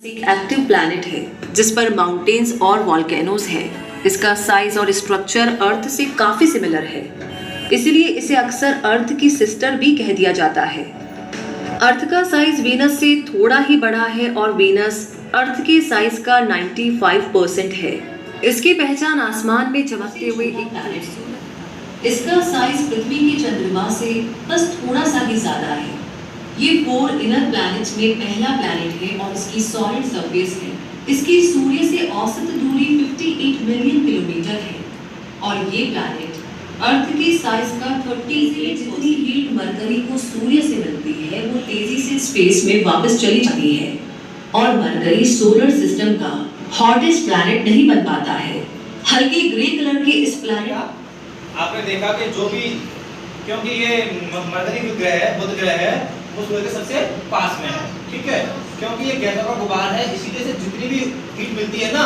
एक active planet है जिस पर माउंटेन्स और वॉल्केनोज है। इसका साइज और स्ट्रक्चर अर्थ से काफी सिमिलर है, इसलिए इसे अक्सर अर्थ की सिस्टर भी कह दिया जाता है। अर्थ का साइज वीनस से थोड़ा ही बड़ा है और वीनस अर्थ के साइज का 95% है। इसकी पहचान आसमान में चमकते हुए एक प्लैनेट से। इसका साइज पृथ्वी के चंद्रमा से बस थोड़ा सा ही ज्यादा है। ये 4 इनर प्लैनेट्स में पहला प्लैनेट है और इसकी सॉलिड सरफेस है। इसकी सूर्य से औसत दूरी 58 मिलियन किलोमीटर है और ये प्लैनेट अर्थ के साइज का 38 जितनी हीट मरकरी को सूर्य से मिलती है वो तेजी से स्पेस में वापस चली जाती है और मरकरी सोलर सिस्टम का हॉटेस्ट प्लैनेट नहीं बन पाता है। हल्के ग्रे कलर के इस प्लैनेट आपने देखा कि जो भी क्योंकि ये मरकरी जो ग्रह है बुध ग्रह है वो सूर्य के सबसे पास में है, ठीक है। क्योंकि ये गैसों का गुबार है, इसीलिए से जितनी भी हीट मिलती है ना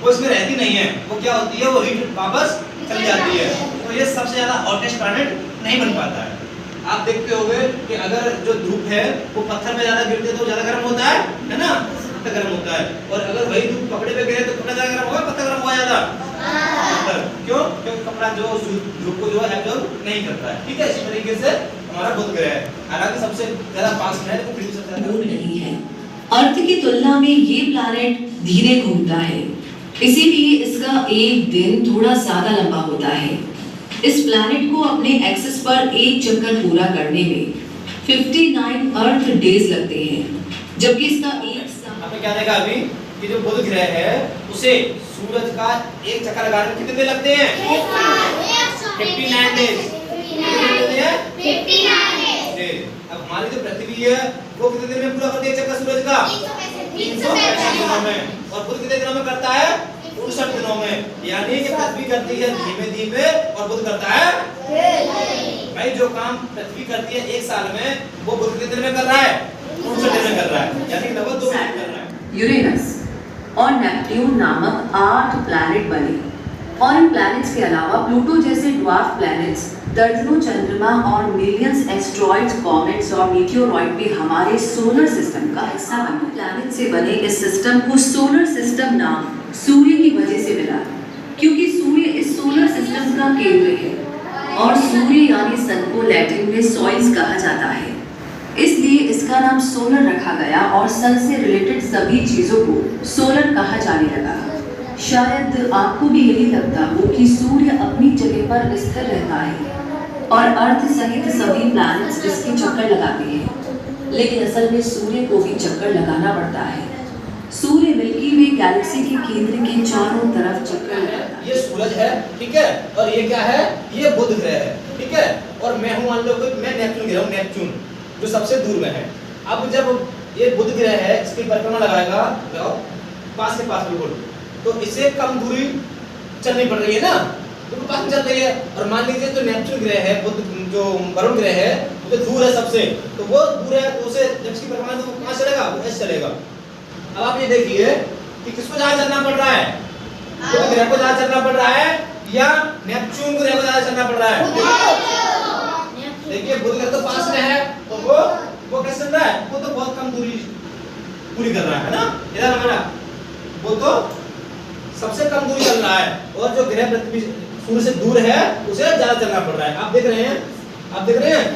वो इसमें रहती नहीं है, वो क्या होती है वो हीट वापस चली जाती है। तो ये सबसे ज्यादा हॉटेस्ट प्लैनेट नहीं बन पाता है। आप देखते होंगे कि अगर जो धूप है वो पत्थर में ज्यादा गिरती है तो ज्यादा गर्म होता है ना, पत्थर गर्म होता है। और अगर वही धूप कपड़े पे गिरे तो कपड़ा ज्यादा गर्म होगा, पत्थर गर्म होगा ज्यादा। क्यों? क्योंकि कपड़ा जो धूप को जो है एब्जॉर्ब नहीं करता है, ठीक है। इसी तरीके से हमारा बुध ग्रह है, हालांकि सबसे ज्यादा पास में है लेकिन पृथ्वी सबसे दूर नहीं है। अर्थ की तुलना में ये प्लैनेट धीरे घूमता है, इसीलिए इसका एक दिन थोड़ा ज्यादा लंबा होता है। इस प्लैनेट को अपने एक्सिस पर एक चक्कर पूरा करने में 59 अर्थ डेज लगते हैं, जबकि इसका आपने क्या देखा अभी कि जो बुध ग्रह है उसे सूरज का एक चक्कर लगाने में कितने दिन लगते हैं? 59 डेज। अब हमारी जो पृथ्वी है वो कितने दिन में पूरा करती है चक्कर सूरज का? 365 दिनों में। और बुध कितने दिनों में करता है? 59 दिनों में। यानी कि पृथ्वी करती है धीमे धीमे और बुध करता है भाई जो काम पृथ्वी करती है एक साल में वो बुध कितने दिन में कर रहा है? 59 दिन में कर रहा है, यानी लगभग 2 महीने कर रहा है। यूरेनस और नेपट्यून नामक 8 प्लैनेट बने और इन प्लैनेट्स के अलावा प्लूटो जैसे ड्वार्फ प्लैनेट्स, दर्जनों चंद्रमा और मिलियंस एस्ट्रॉइड्स, कॉमेट्स और मीटियोरॉइड भी हमारे सोलर सिस्टम का हिस्सा बने। प्लैनेट से बने इस सिस्टम को सोलर सिस्टम नाम सूर्य की वजह से मिला, क्योंकि सूर्य इस सोलर सिस्टम का केंद्र है और सूर्य यानी सन को लैटिन में सोइस कहा जाता है, इसलिए इसका नाम सोलर रखा गया और सन से रिलेटेड सभी चीजों को सोलर कहा जाने लगा। शायद आपको भी यही लगता हो कि सूर्य अपनी जगह पर स्थिर रहता है और अर्थ सहित सभी प्लैनेट्स इसके चक्कर लगाते हैं, लेकिन असल में सूर्य को भी चक्कर लगाना पड़ता है। सूर्य मिल्की वे गैलेक्सी के केंद्र के चारों तरफ चक्कर लगाता है। ये सूरज है, ठीक है, और ये क्या है? ये बुध ग्रह है, ठीक है। और मैं हूं मान लो मैं नेपच्यून ग्रह हूं, नेपच्यून जो सबसे दूर में है। अब जब ये बुध ग्रह है इसकी परिक्रमा लगाएगा पास के पास बिल्कुल, तो इसे कम दूरी चलनी पड़ रही है ना, तो पास में चल रही है। और मान लीजिए जो नेपच्यून ग्रह है, बुध जो वरुण ग्रह है वो तो दूर है सबसे, तो वो दूर है तो उसे जब इसकी परिक्रमा तो कहां चलेगा? वो ऐसे चलेगा। अब आप ये देखिए कि किसको ज्यादा चलना पड़ रहा है? बुध ग्रह को ज्यादा चलना पड़ रहा है या नेपच्यून ग्रह को ज्यादा चलना पड़ रहा है? देखिए बुध ग्रह तो पास में है तो वो कैसे चल रहा है? वो तो बहुत कम दूरी पूरी कर रहा है ना। इधर हमारा वो तो सबसे कम दूरी चल रहा है और जो ग्रह पृथ्वी सूर्य से दूर है उसे ज्यादा चलना पड़ रहा है। आप देख रहे हैं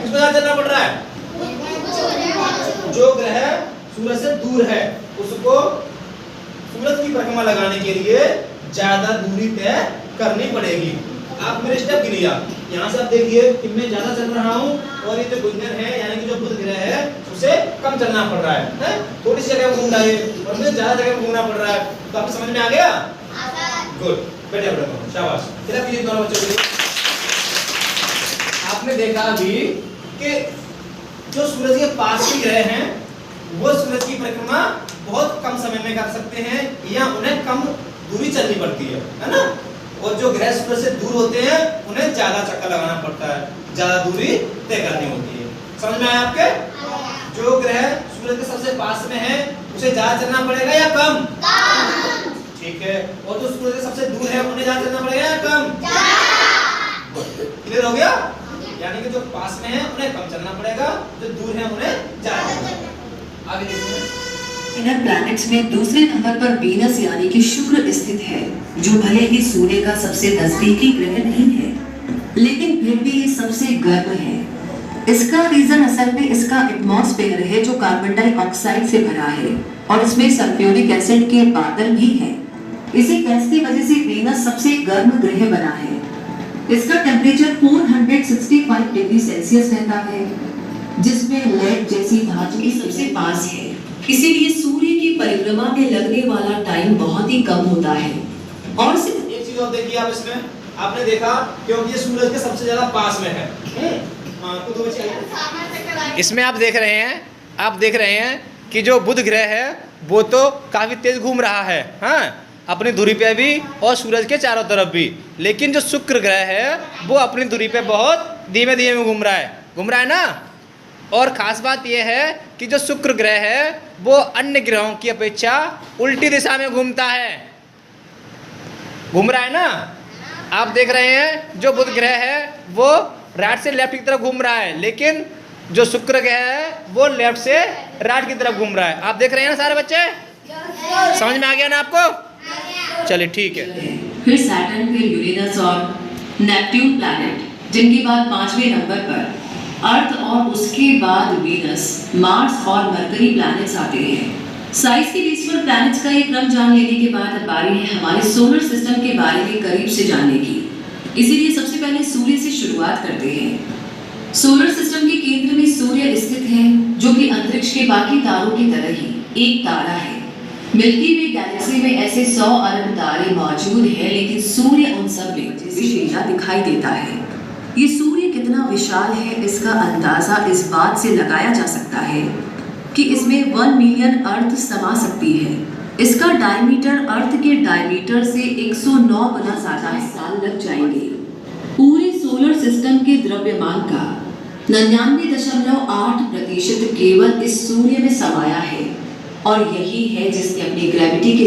किसको ज्यादा चलना पड़ रहा है? जो ग्रह सूर्य से दूर है उसको सूरज की परिक्रमा लगाने के लिए ज्यादा दूरी तय करनी पड़ेगी। आप मेरे स्टेप गिनिए। यहाँ से आप देखिए कि मैं ज्यादा चल रहा हूँ और ये जो गुंजन है यानी कि जो बुध ग्रह है उसे कम चलना पड़ रहा है? थोड़ी सी जगह घूम रहा है और मुझे ज्यादा जगह घूमना पड़ रहा है। तो आपको समझ में आ गया? गुड, बैठे बैठे, शाबाश। फिर आप दोनों बच्चों के लिए आपने देखा अभी कि जो सूरज के पास के ग्रह हैं वो सूरज की परिक्रमा बहुत कम समय में कर सकते हैं या उन्हें कम दूरी चलनी पड़ती है ना। और जो ग्रह सूरज से दूर होते हैं उन्हें ज्यादा चक्कर लगाना पड़ता है, ज्यादा दूरी तय करनी होती है। समझ में आया आपके? जो ग्रह सूरज के सबसे पास में है उसे ज्यादा चलना पड़ेगा या कम? ठीक है। और जो सूरज के सबसे दूर है उन्हें ज्यादा चलना पड़ेगा या कम? क्लियर हो गया? यानी कि जो पास में है उन्हें कम चलना पड़ेगा, जो दूर है उन्हें ज्यादा। आगे देखिए इनर प्लैनेट्स में दूसरे नंबर पर वीनस यानी कि शुक्र स्थित है, जो भले ही सूर्य का सबसे नजदीकी ग्रह नहीं है, लेकिन फिर भी ये सबसे गर्म है। इसका रीजन असल में इसका एटमॉस्फेयर है, जो कार्बन डाइऑक्साइड से भरा है और इसमें सल्फ्यूरिक एसिड के बादल भी हैं। इसी गैस की वजह से वीनस सबसे गर्म ग्रह बना है। इसका टेम्परेचर 465 डिग्री सेल्सियस रहता है, जिसमें लेड जैसी धातु की सबसे पास है। इसीलिए सूर्य की परिक्रमा में लगने वाला टाइम बहुत ही कम होता है। और एक चीज और देखिए आप इसमें, आपने देखा क्योंकि ये सूरज के सबसे ज्यादा पास में है। इसमें आप देख रहे हैं कि जो बुध ग्रह है वो तो काफी तेज घूम रहा है, हाँ, अपनी धुरी पे भी और सूरज के चारों तरफ भी। लेकिन जो शुक्र ग्रह है वो अपनी धुरी पे बहुत धीमे धीमे घूम रहा है ना। और ख़ास बात यह है कि जो शुक्र ग्रह है वो अन्य ग्रहों की अपेक्षा उल्टी दिशा में घूमता है, घूम रहा है ना। आप देख रहे हैं जो बुध ग्रह है वो राइट से लेफ्ट की तरफ घूम रहा है, लेकिन जो शुक्र ग्रह है वो लेफ्ट से राइट की तरफ घूम रहा है। आप देख रहे हैं ना सारे बच्चे, समझ में आ गया ना आपको? चलिए ठीक है। फिर सैटर्न, फिर यूरेनस और नेपट्यून प्लैनेट, जिनके बाद 5वें नंबर पर अर्थ और उसके बाद वीनस, मार्स और मरकरी प्लैनेट्स आते हैं। साइज के बेस पर प्लैनेट्स का एक क्रम जान लेने के बाद अब बारी है हमारे सोलर सिस्टम के बारे में करीब से जानने की। इसीलिए सबसे पहले सूर्य से शुरुआत करते हैं। सोलर सिस्टम के केंद्र में सूर्य स्थित है, जो कि अंतरिक्ष के बाकी तारों की तरह ही एक तारा है। मिल्की वे गैलेक्सी में ऐसे 100 अरब तारे मौजूद हैं, लेकिन सूर्य उन सब में विशेषता दिखाई देता है। ये सूर्य कितना विशाल है इसका अंदाजा इस बात से लगाया जा सकता है कि इसमें 1 मिलियन अर्थ समा सकती है। इसका डायमीटर अर्थ के डायमीटर से 109 गुना ज्यादा साल लग जाएंगे। पूरे सोलर सिस्टम के द्रव्यमान का 99.8% केवल इस सूर्य में समाया है, और यही है जिसने अपनी ग्रेविटी के